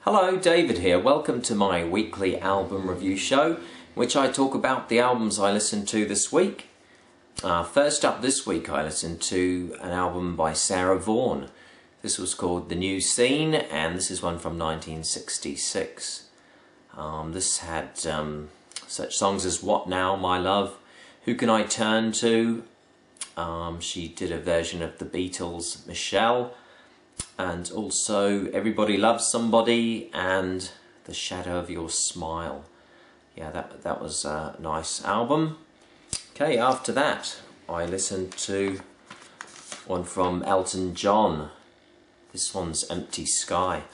Hello, David here. Welcome to my weekly album review show, in which I talk about the albums I listened to this week. First up this week I listened to an album by Sarah Vaughan. This was called The New Scene, and this is one from 1966. This had such songs as What Now, My Love, Who Can I Turn To? She did a version of the Beatles' Michelle, and also Everybody Loves Somebody and The Shadow of Your Smile. Yeah, that was a nice album. Okay, after that I listened to one from Elton John. This one's Empty Sky,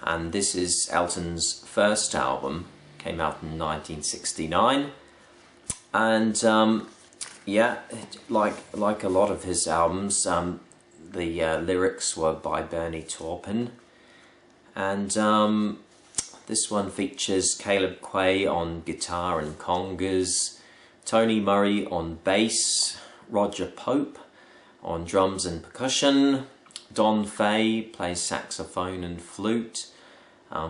and this is Elton's first album. Came out in 1969, and yeah, like a lot of his albums, the lyrics were by Bernie Taupin, and this one features Caleb Quaye on guitar and congas, Tony Murray on bass, Roger Pope on drums and percussion, Don Fay plays saxophone and flute,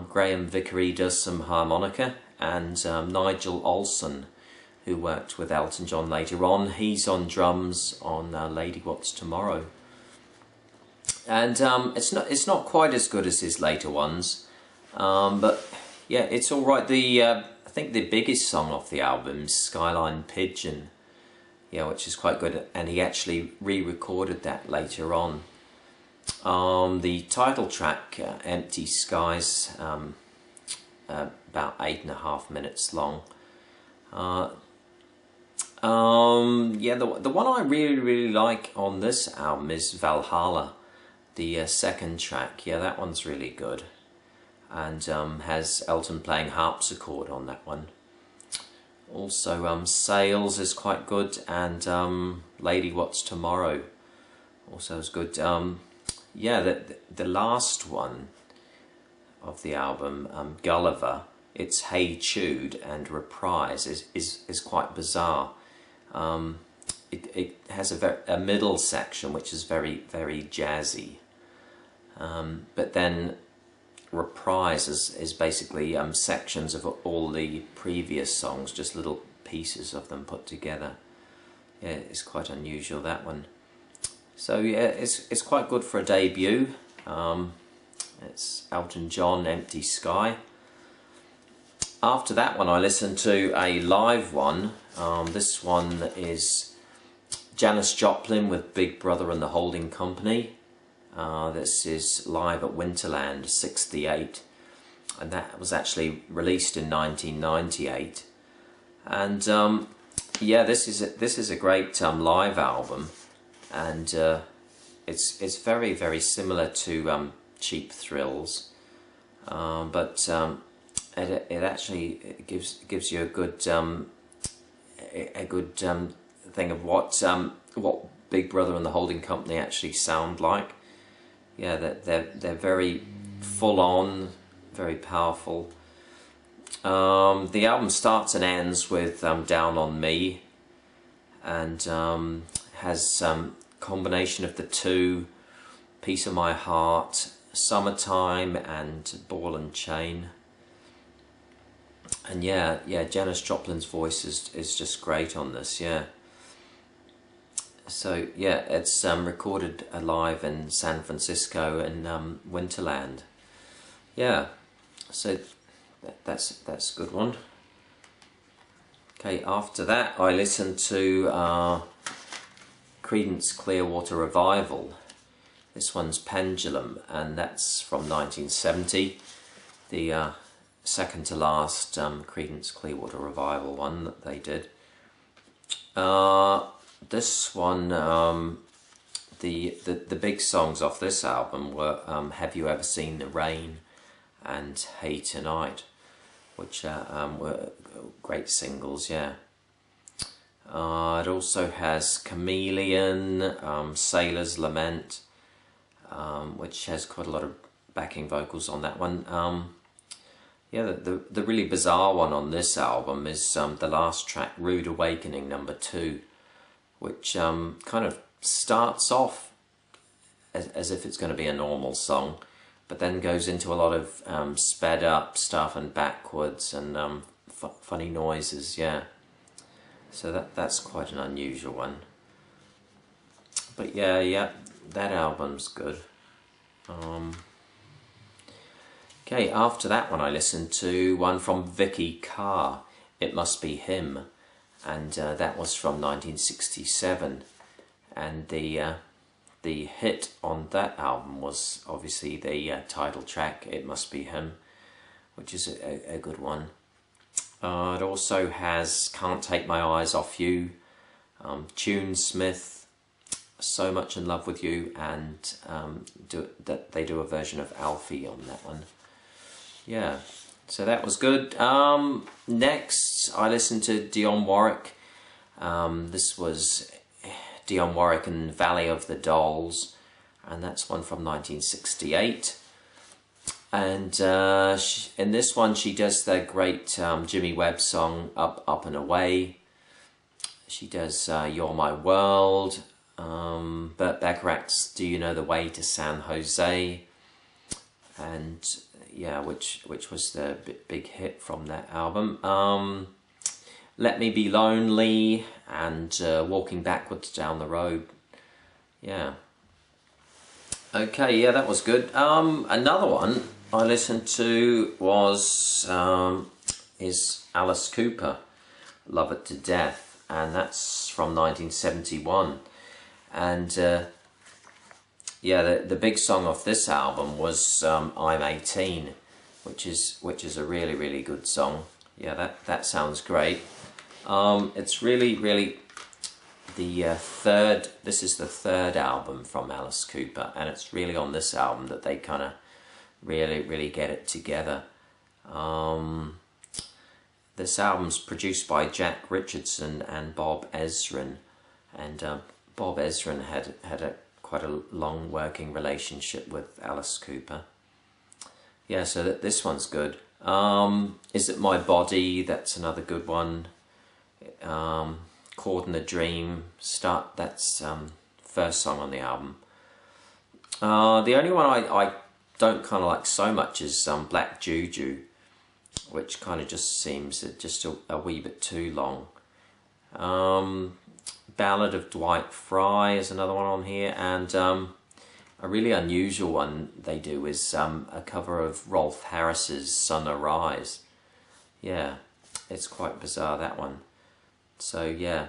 Graham Vickery does some harmonica, and Nigel Olsson, who worked with Elton John later on, he's on drums on Lady What's Tomorrow. And it's not quite as good as his later ones, but yeah, it's all right. I think the biggest song off the album is Skyline Pigeon, yeah, which is quite good, and he actually re-recorded that later on. The title track, Empty Skies, about 8.5 minutes long. Yeah, the one I really like on this album is Valhalla, the second track. Yeah, that one's really good, and has Elton playing harpsichord on that one. Also, Sails is quite good, and Lady What's Tomorrow also is good. Yeah, the last one of the album, Gulliver, it's Hey Jude and Reprise, is quite bizarre. It has a middle section which is very jazzy, but then Reprise is basically sections of all the previous songs, just little pieces of them put together. Yeah, it's quite unusual, that one. So yeah, it's quite good for a debut. It's Elton John, Empty Sky. After that one I listened to a live one. This one is Janis Joplin with Big Brother and the Holding Company. This is live at Winterland '68, and that was actually released in 1998. And yeah, this is a great live album, and it's very similar to Cheap Thrills, but it actually gives you a good thing of what Big Brother and the Holding Company actually sound like. Yeah, they're very full on, very powerful. The album starts and ends with Down on Me, and has combination of the two, Piece of My Heart, Summertime, and Ball and Chain. And yeah, Janis Joplin's voice is just great on this, yeah. So yeah, it's recorded live in San Francisco in Winterland. Yeah, so that's a good one. Okay, after that I listened to Creedence Clearwater Revival. This one's Pendulum, and that's from 1970. The second to last Creedence Clearwater Revival one that they did. This one, the big songs off this album were Have You Ever Seen the Rain and Hey Tonight, which were great singles, yeah. It also has Chameleon, Sailor's Lament, which has quite a lot of backing vocals on that one. Yeah, the really bizarre one on this album is the last track, Rude Awakening number 2, which kind of starts off as if it's going to be a normal song, but then goes into a lot of sped up stuff and backwards and funny noises. Yeah, so that's quite an unusual one. But yeah, that album's good. Okay, after that one I listened to one from Vicky Carr, It Must Be Him, and that was from 1967, and the hit on that album was obviously the title track, It Must Be Him, which is a good one. It also has Can't Take My Eyes Off You, Tunesmith, So Much in Love With You, and they do a version of Alfie on that one. Yeah, so that was good. Next, I listened to Dionne Warwick. This was Dionne Warwick and Valley of the Dolls, and that's one from 1968. And in this one, she does the great Jimmy Webb song, Up and Away. She does You're My World, Burt Bacharach's Do You Know the Way to San Jose, and yeah, which was the big hit from that album. Let Me Be Lonely and Walking Backwards Down the Road. Yeah. Okay, yeah, that was good. Another one I listened to was is Alice Cooper, Love It to Death, and that's from 1971. And yeah, the big song off this album was I'm 18, which is a really good song. Yeah, that sounds great. It's really the third. This is the third album from Alice Cooper, and it's really on this album that they kind of really get it together. This album's produced by Jack Richardson and Bob Ezrin, and Bob Ezrin had quite a long working relationship with Alice Cooper. Yeah, so this one's good. Is It My Body? That's another good one. Caught in a Dream. That's first song on the album. The only one I don't kind of like so much is Black Juju, which kind of just seems just a wee bit too long. Ballad of Dwight Fry is another one on here, and a really unusual one they do is a cover of Rolf Harris's Sun Arise. Yeah, it's quite bizarre, that one. So yeah,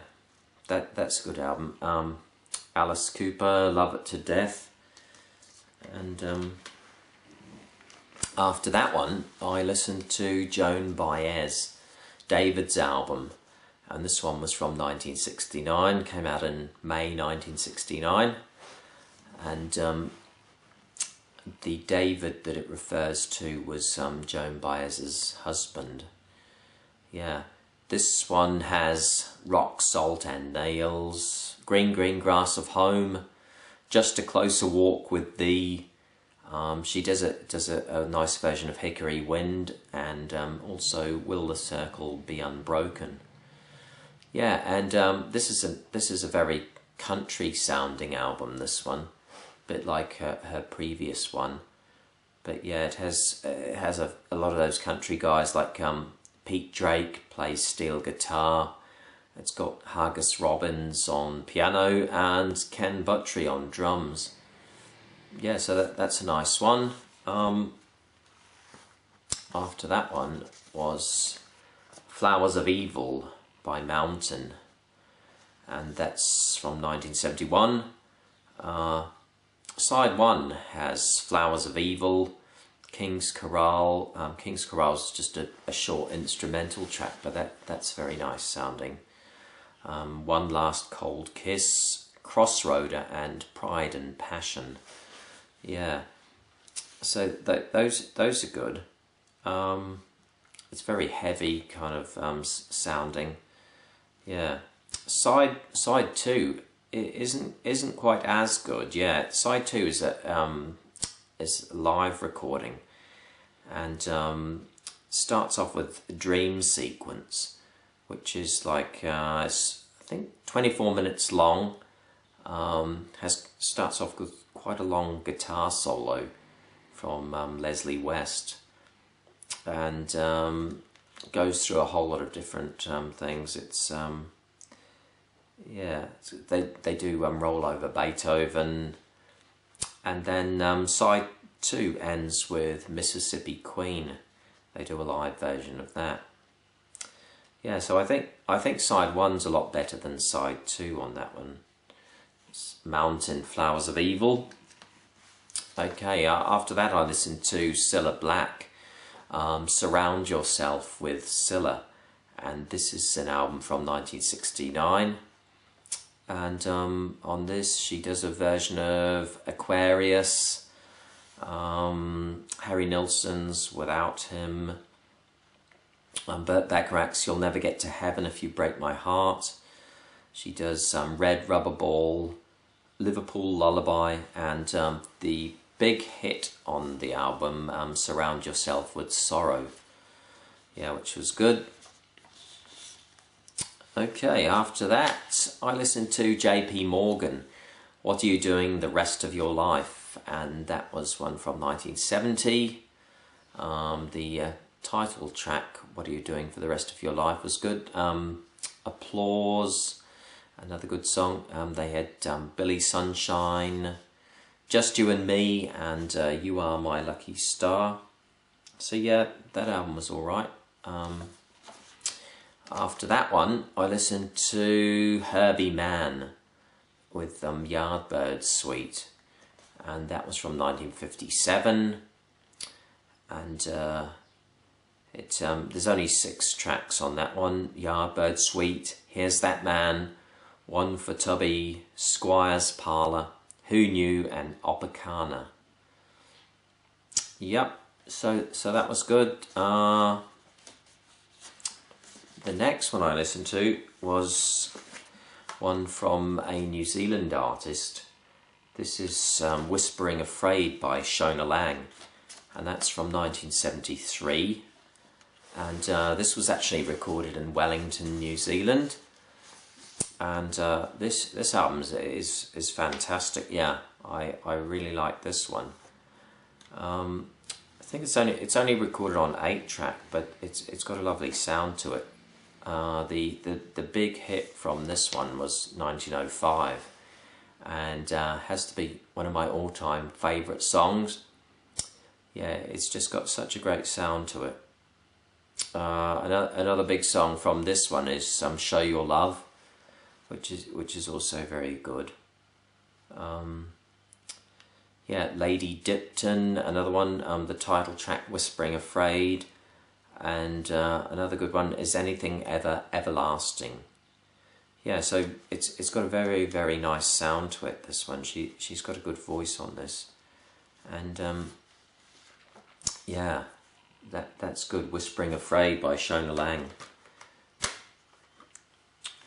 that's a good album. Alice Cooper, Love It to Death. And after that one, I listened to Joan Baez, David's album. And this one was from 1969, came out in May 1969. And the David that it refers to was Joan Baez's husband. Yeah. This one has Rock, Salt and Nails, Green Green Grass of Home, Just a Closer Walk with Thee. She does a nice version of Hickory Wind, and also Will the Circle Be Unbroken. Yeah, and this is a very country sounding album, this one, a bit like her previous one. But yeah, it has a lot of those country guys like Pete Drake plays steel guitar. It's got Hargus Robbins on piano and Ken Buttrey on drums. Yeah, so that's a nice one. After that one was Flowers of Evil by Mountain, and that's from 1971. Side 1 has Flowers of Evil, King's Chorale. King's Chorale is just a short instrumental track, but that's very nice sounding. One Last Cold Kiss, Crossroader, and Pride and Passion. Yeah, so those are good. It's very heavy kind of sounding. Yeah, side 2 isn't quite as good. Yeah, side 2 is a live recording, and starts off with a dream sequence, which is like it's, I think 24 minutes long. Starts off with quite a long guitar solo from Leslie West, and goes through a whole lot of different things. It's yeah, they do roll over Beethoven, and then side 2 ends with Mississippi Queen. They do a live version of that. Yeah, so I think side 1's a lot better than side 2 on that one. It's Mountain Flowers of Evil. Okay, after that I listened to Cilla Black, Surround Yourself with Cilla, and this is an album from 1969. And on this she does a version of Aquarius, Harry Nilsson's Without Him, Burt Bacharach's You'll Never Get to Heaven If You Break My Heart. She does Red Rubber Ball, Liverpool Lullaby, and the big hit on the album, Surround Yourself with Sorrow. Yeah, which was good. Okay, after that I listened to JP Morgan, What Are You Doing the Rest of Your Life? And that was one from 1970. The title track, What Are You Doing for the Rest of Your Life, was good. Applause, another good song. They had Billy Sunshine, Just You and Me, and You Are My Lucky Star. So yeah, that album was alright. After that one, I listened to Herbie Mann with Yardbird Suite, and that was from 1957. And there's only 6 tracks on that one. Yardbird Suite, Here's That Man, One for Tubby, Squire's Parlour, Who Knew, and Opacana. Yep, so that was good. The next one I listened to was one from a New Zealand artist. This is Whispering Afraid by Shona Lang, and that's from 1973. And this was actually recorded in Wellington, New Zealand. And this album is fantastic. Yeah, I really like this one. I think it's only recorded on 8-track, but it's got a lovely sound to it. The big hit from this one was 1905, and has to be one of my all-time favourite songs. Yeah, it's just got such a great sound to it. Another big song from this one is Show Your Love, which is also very good. Yeah, Lady Dipton, another one, the title track Whispering Afraid. And another good one is Anything Ever Everlasting. Yeah, so it's got a very, very nice sound to it, this one. She's got a good voice on this. And yeah, that's good. Whispering Afraid by Shona Lang.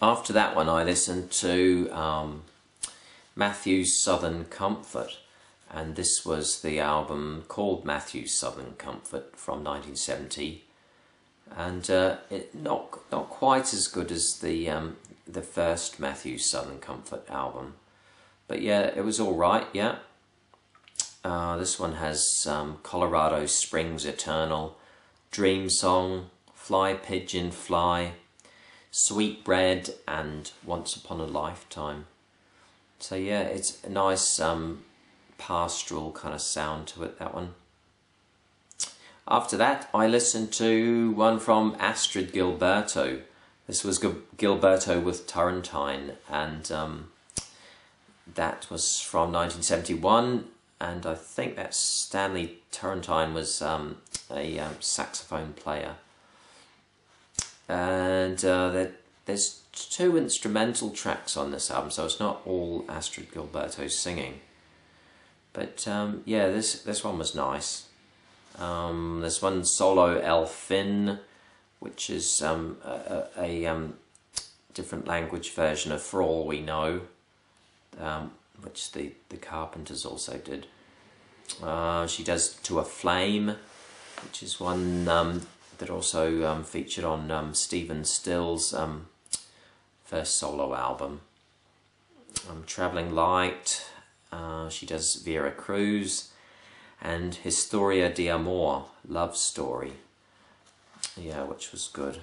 After that one I listened to Matthew's Southern Comfort, and this was the album called Matthew's Southern Comfort from 1970. And not quite as good as the first Matthew's Southern Comfort album, but yeah, it was all right. Yeah, this one has Colorado Springs Eternal, Dream Song, Fly Pigeon Fly, Sweet Bread, and Once Upon a Lifetime. So yeah, it's a nice pastoral kind of sound to it, that one. After that, I listened to one from Astrud Gilberto. This was Gilberto with Turrentine, and that was from 1971. And I think that Stanley Turrentine was a saxophone player. And there's 2 instrumental tracks on this album, so it's not all Astrud Gilberto singing. But yeah, this one was nice. There's one solo El Fin, which is a different language version of For All We Know, which the Carpenters also did. She does To a Flame, which is one that also featured on Stephen Still's first solo album. Traveling Light, she does Vera Cruz. and Historia de Amor, Love Story. Yeah, which was good.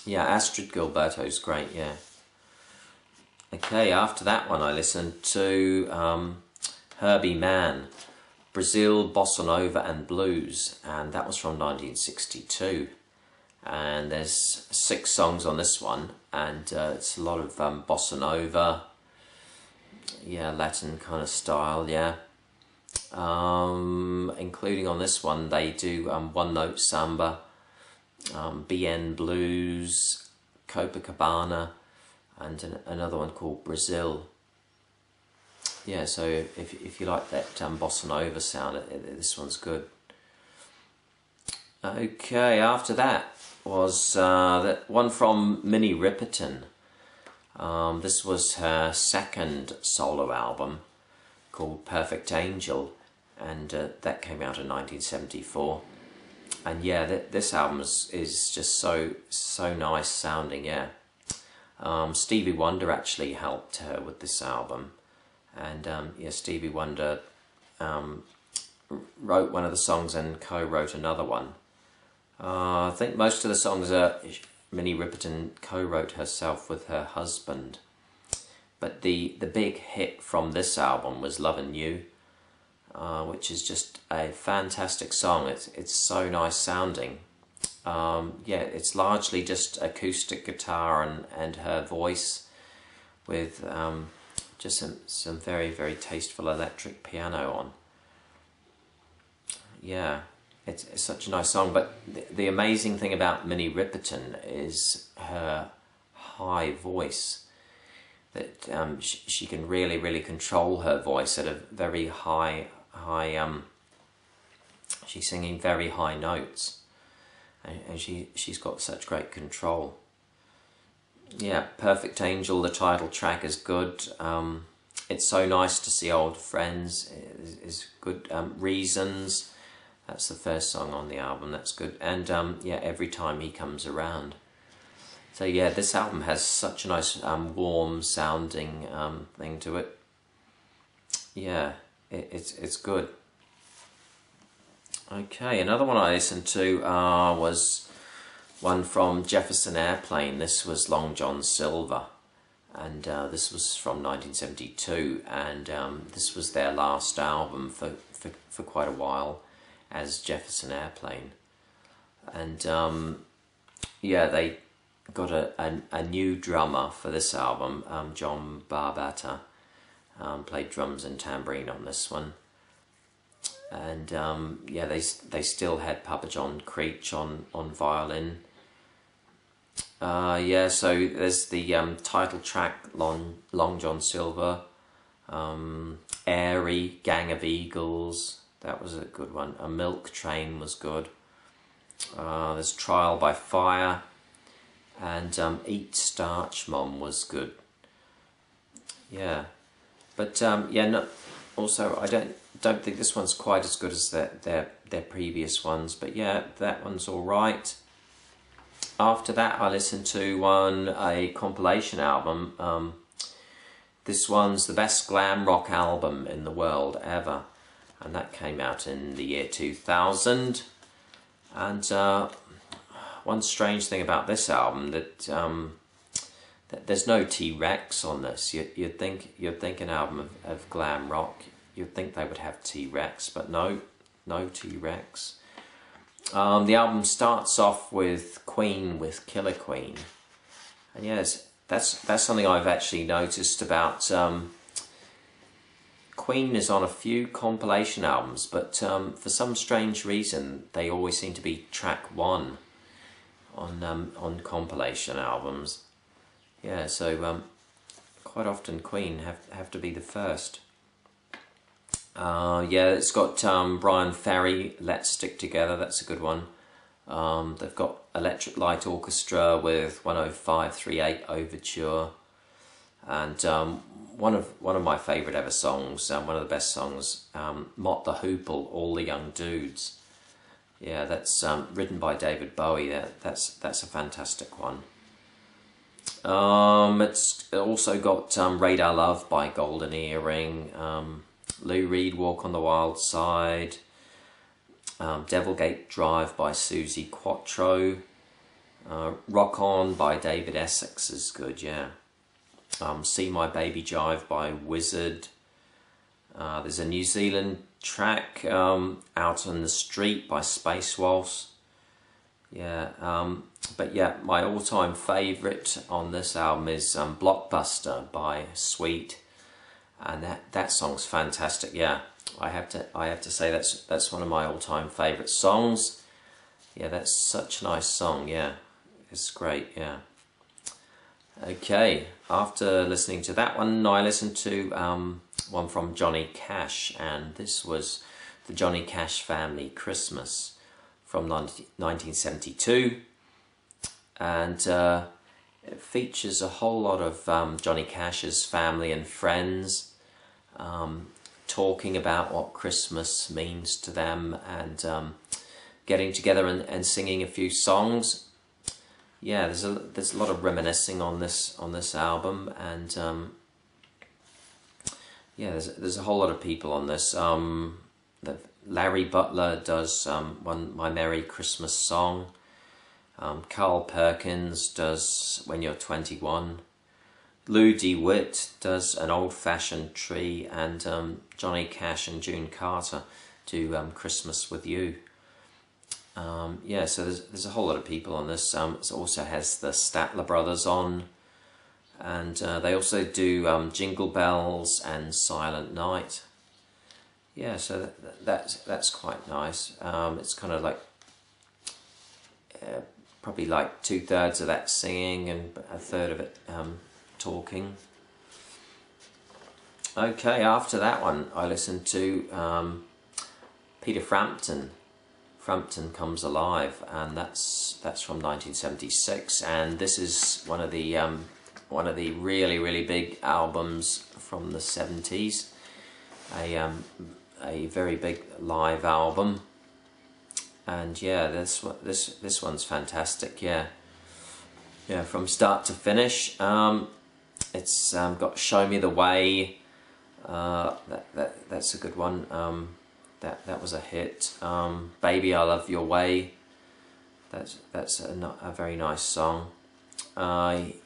Yeah, Astrid Gilberto's great, yeah. Okay, after that one I listened to Herbie Mann, Brazil, Bossa Nova and Blues, and that was from 1962. And there's 6 songs on this one, and it's a lot of Bossa Nova, yeah, Latin kind of style, yeah. Including on this one, they do One Note Samba, BN Blues, Copacabana, and another one called Brazil. Yeah, so if you like that Bossa Nova sound, this one's good. Okay, after that was that one from Minnie Riperton. This was her second solo album called Perfect Angel, and that came out in 1974. And yeah, this album is just so nice sounding, yeah. Stevie Wonder actually helped her with this album, and yeah, Stevie Wonder wrote one of the songs and co-wrote another one. I think most of the songs Minnie Riperton co-wrote herself with her husband, but the big hit from this album was Lovin' You, which is just a fantastic song. It's so nice sounding. Yeah, it's largely just acoustic guitar and her voice with just some very, very tasteful electric piano on. Yeah, it's such a nice song, but the amazing thing about Minnie Riperton is her high voice. That she can really control her voice at a very high she's singing very high notes, and she's got such great control. Yeah, Perfect Angel, the title track, is good. It's So Nice to See Old Friends is good. Reasons, that's the first song on the album, that's good. And yeah, Every Time He Comes Around. So yeah, this album has such a nice warm sounding thing to it. Yeah, it's good. Okay, another one I listened to was one from Jefferson Airplane. This was Long John Silver, and this was from 1972, and this was their last album for quite a while as Jefferson Airplane. And yeah, they got a new drummer for this album. John Barbata played drums and tambourine on this one, and yeah, they still had Papa John Creech on violin. Yeah, so there's the title track, Long John Silver, Airy, Gang of Eagles, that was a good one. A Milk Train was good. There's Trial by Fire, and Eat Starch Mom was good. Yeah, but yeah, no, also I don't think this one's quite as good as their previous ones, but yeah, that one's all right. After that, I listened to a compilation album. This one's the best glam rock album in the world ever, and that came out in the year 2000. And one strange thing about this album that there's no T-Rex on this. You'd think an album of glam rock, you'd think they would have T-Rex, but no T-Rex. The album starts off with Queen with Killer Queen, and yes, that's something I've actually noticed about. Queen is on a few compilation albums, but for some strange reason they always seem to be track 1 on compilation albums. Yeah, so quite often Queen have to be the first. Yeah, it's got Brian Ferry, Let's Stick Together, that's a good one. They've got Electric Light Orchestra with 10538 Overture, and one of my favourite ever songs, one of the best songs, Mott the Hoople, All the Young Dudes. Yeah, that's written by David Bowie. That's a fantastic one. It's also got Radar Love by Golden Earring, Lou Reed, Walk on the Wild Side. Devilgate Drive by Suzi Quatro. Rock On by David Essex is good, yeah. See My Baby Jive by Wizard. There's a New Zealand track, Out on the Street by Space Waltz. Yeah, but yeah, my all-time favourite on this album is Blockbuster by Sweet, and that song's fantastic. Yeah, I have to say that's one of my all-time favourite songs. Yeah, that's such a nice song. Yeah, it's great. Yeah. Okay, after listening to that one, I listened to one from Johnny Cash, and this was the Johnny Cash Family Christmas from 1972, and it features a whole lot of Johnny Cash's family and friends talking about what Christmas means to them, and getting together and singing a few songs. Yeah, there's a lot of reminiscing on this album, and yeah, there's a whole lot of people on this. Larry Butler does My Merry Christmas Song. Carl Perkins does When You're 21. Lou DeWitt does An Old-Fashioned Tree, and Johnny Cash and June Carter do Christmas with You. Yeah, so there's a whole lot of people on this. It also has the Statler Brothers on, and they also do Jingle Bells and Silent Night. Yeah, so that's quite nice. It's kind of like probably like 2/3 of that singing and a third of it talking. Okay, after that one, I listened to Peter Frampton. Frampton Comes Alive, and that's from 1976, and this is one of the really big albums from the 70s. A very big live album, and yeah, this one's fantastic. Yeah, from start to finish. It's got Show Me the Way. That's a good one. That was a hit. Baby I Love Your Way. That's a very nice song.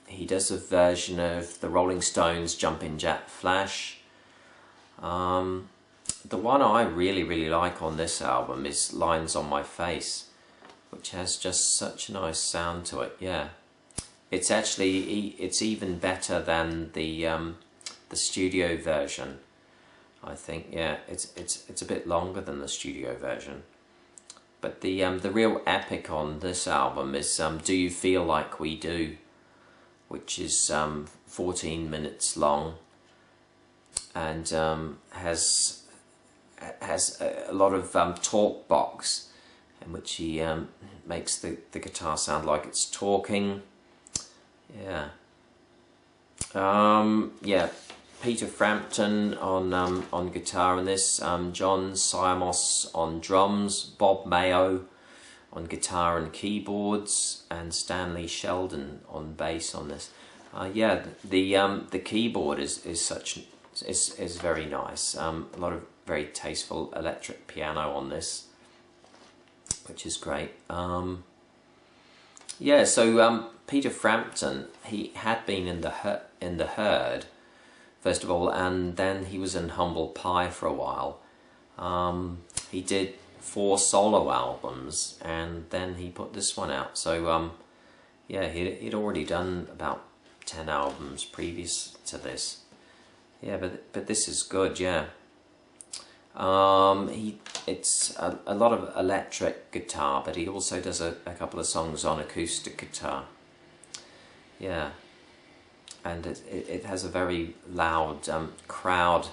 He does a version of the Rolling Stones' Jumpin' Jack Flash. The one I really like on this album is Lines on My Face, which has just such a nice sound to it. Yeah, it's even better than the studio version, I think. Yeah, it's a bit longer than the studio version, but the real epic on this album is Do You Feel Like We Do, which is 14 minutes long, and has a lot of talk box, in which he makes the guitar sound like it's talking. Yeah. Yeah. Peter Frampton on guitar in this, John Siamos on drums, Bob Mayo on guitar and keyboards, and Stanley Sheldon on bass on this. Yeah, the keyboard is very nice. A lot of very tasteful electric piano on this, which is great. Yeah, so Peter Frampton, he had been in the Herd first of all, and then he was in Humble Pie for a while. He did 4 solo albums, and then he put this one out. So yeah, he'd already done about 10 albums previous to this. Yeah, but this is good. Yeah. It's a lot of electric guitar, but he also does a couple of songs on acoustic guitar. Yeah, and it has a very loud crowd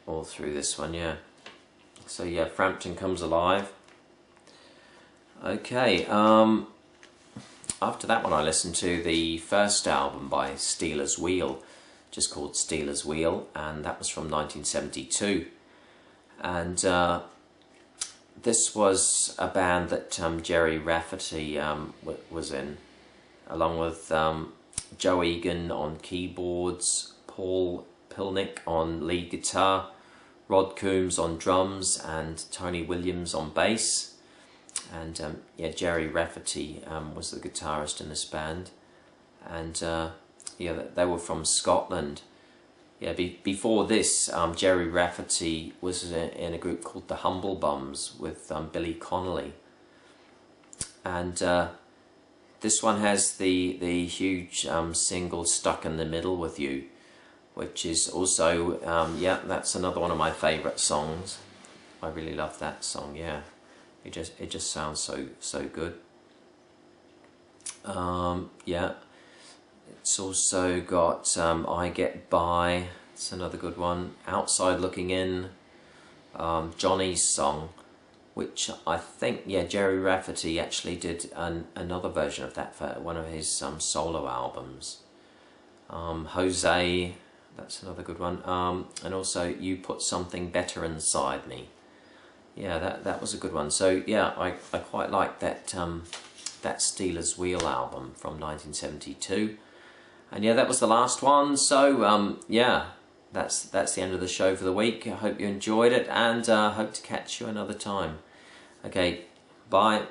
all through this one. Yeah, so yeah, Frampton Comes Alive. Okay, after that one I listened to the first album by Stealers Wheel, just called Stealers Wheel, and that was from 1972. And this was a band that Jerry Rafferty was in, along with Joe Egan on keyboards, Paul Pilnick on lead guitar, Rod Coombs on drums and Tony Williams on bass, and yeah, Gerry Rafferty was the guitarist in this band, and yeah, they were from Scotland. Yeah, before this, Gerry Rafferty was in a group called the Humble Bums with Billy Connolly, and this one has the huge single "Stuck in the Middle with You," which is also yeah, that's another one of my favourite songs. I really love that song. Yeah, it just sounds so good. Yeah. It's also got I Get By, it's another good one. Outside Looking In, Johnny's song, which I think, yeah, Gerry Rafferty actually did another version of that for one of his solo albums. Jose, that's another good one. And also You Put Something Better Inside Me. Yeah, that was a good one. So yeah, I quite like that, that Stealers Wheel album from 1972. And yeah, that was the last one. So yeah, that's the end of the show for the week. I hope you enjoyed it, and hope to catch you another time. Okay, bye.